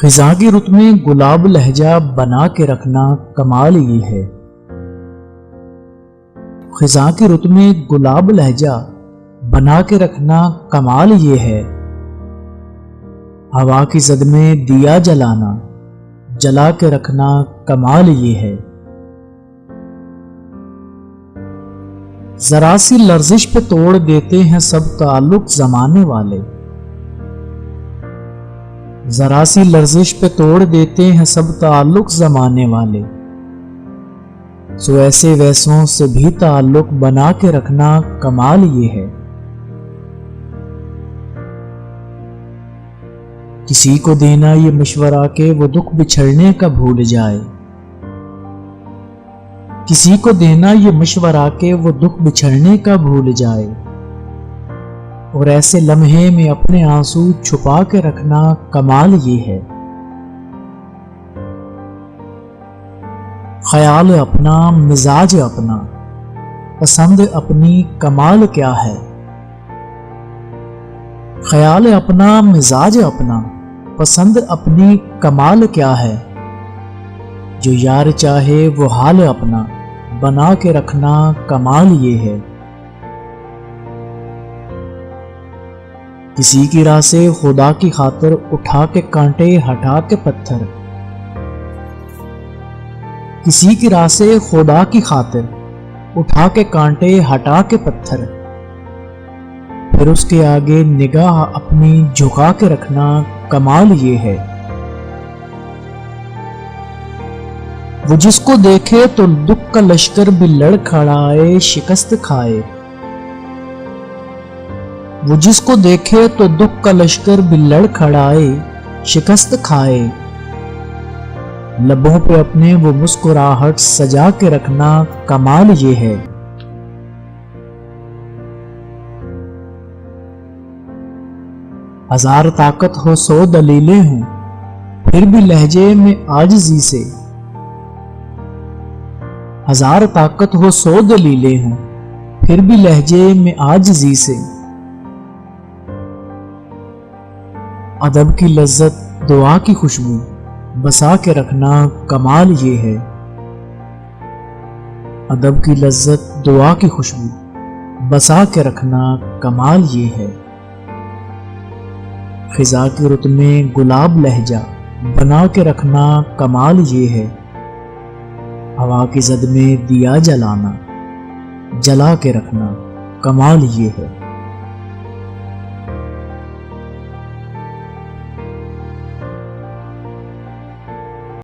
خزاں کی رت میں گلاب لہجہ بنا کے رکھنا کمال یہ ہے۔ خزاں کی رت میں گلاب لہجہ بنا کے رکھنا کمال یہ ہے۔ ہوا کی زد میں دیا جلانا جلا کے رکھنا کمال یہ ہے۔ ذرا سی لرزش پہ توڑ دیتے ہیں سب تعلق زمانے والے، ذرا سی لرزش پہ توڑ دیتے ہیں سب تعلق زمانے والے، سو ایسے ویسوں سے بھی تعلق بنا کے رکھنا کمال یہ ہے۔ کسی کو دینا یہ مشورہ کہ وہ دکھ بچھڑنے کا بھول جائے، کسی کو دینا یہ مشورہ کہ وہ دکھ بچھڑنے کا بھول جائے، اور ایسے لمحے میں اپنے آنسو چھپا کے رکھنا کمال یہ ہے۔ خیال اپنا مزاج اپنا پسند اپنی کمال کیا ہے۔ خیال اپنا مزاج اپنا پسند اپنی کمال کیا ہے، جو یار چاہے وہ حال اپنا بنا کے رکھنا کمال یہ ہے۔ کسی کی راہ سے خدا کی خاطر اٹھا کے کانٹے ہٹا کے پتھر، کسی کی راہ سے خدا کی خاطر اٹھا کے کانٹے ہٹا کے پتھر، پھر اس کے آگے نگاہ اپنی جھکا کے رکھنا کمال یہ ہے۔ وہ جس کو دیکھے تو دکھ کا لشکر بھی لڑ کھڑائے شکست کھائے، وہ جس کو دیکھے تو دکھ کا لشکر بھی لڑ کھڑائے شکست کھائے، لبوں پہ اپنے وہ مسکراہٹ سجا کے رکھنا کمال یہ ہے۔ ہزار طاقت ہو 100 دلیلیں ہوں پھر بھی لہجے میں عاجزی سے، ہزار طاقت ہو 100 دلیلیں ہوں پھر بھی لہجے میں عاجزی سے، ادب کی لذت دعا کی خوشبو بسا کے رکھنا کمال یہ ہے۔ ادب کی لذت دعا کی خوشبو بسا کے رکھنا کمال یہ ہے۔ خزاں کی رت میں گلاب لہجہ بنا کے رکھنا کمال یہ ہے۔ ہوا کی زد میں دیا جلانا جلا کے رکھنا کمال یہ ہے۔